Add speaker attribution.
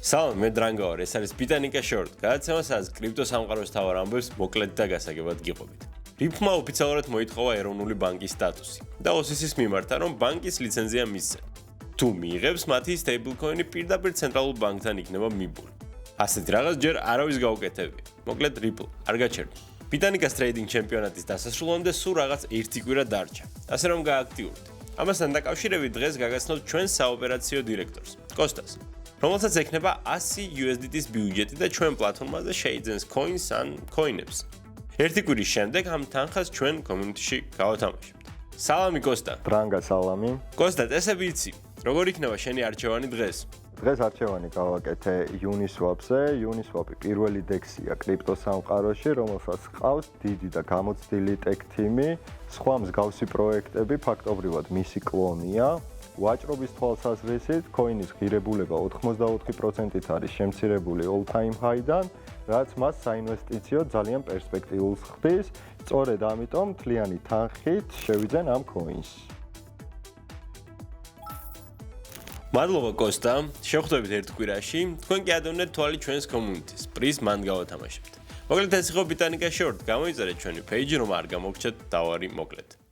Speaker 1: სალამ, მე დრანგა ვარ, ეს არის ბიტანიკა შორტ. გადაცემა, სადაც კრიპტო სამყაროს მთავარ ამბებს მოკლედ და გასაგებად გიყვებით. RIP-მა ოფიციალურად მოითხოვა ეროვნული ბანკის სტატუსი და OCC-ის მიმართა, რომ ბანკის ლიცენზია მისცენ. თუ მიიღებს, მათი stablecoin-ი პირდაპირ ცენტრალურ ბანკთან იქნება მიბული. ასეთი რაღაც ჯერ არავის გაუკეთებია. მოკლედ Ripple, არ გაჩერდით. ბიტანიკას ტრეიდინგ ჩემპიონატის დასასრულამდე სულ რაღაც ერთი კვირა დარჩა. ასე რომ გააქტიურდით. ამასთან დაკავშირებით დღეს გაგაცნობთ ჩვენს საოპერაციო დირექტორს, კოსტას, რომელსაც ექნება 100 USDT-ის ბიუჯეტი და ჩვენ პლატფორმაზე შეიძენს coins ან coin-ებს. ერთი კვირის შემდეგ ამ თანხას ჩვენ community-ში გავათამაშებთ. სალამი კოსტა.
Speaker 2: დრანგა სალამი.
Speaker 1: კოსტა, წესები იცი. როგორ იქნება შენი არჩევანი დღეს?
Speaker 2: დღეს არჩევანი გავაკეთე Uniswap-ზე. Uniswap-ი პირველი DEX-ია კრიპტო სამყაროში, რომელსაც ყავს დიდი და გამოცდილი tech team-ი, სხვა მსგავსი პროექტები ფაქტობრივად მისი კლონია. ვაჭრობის თვალსაზრისით, coin-ის ღირებულება 84%-ით არის შემცირებული all-time high-დან, რაც მას საინვესტიციო ძალიან პერსპექტიულს ხდის. სწორედ ამიტომ მთლიანი თანხით შევიძენ ამ coin-ს.
Speaker 1: მადლობა კოსტა, შევხვდებით ერთ კვირაში. თქვენ კი ადევნეთ თვალი ჩვენს community-ს. პრიზ მან გავათამაშებთ. მოკლედ ეს იყო ბიტანიკა შორტ. გამოიწერეთ ჩვენი page, რომ არ გამოგჩეთ დავარი მოკლედ.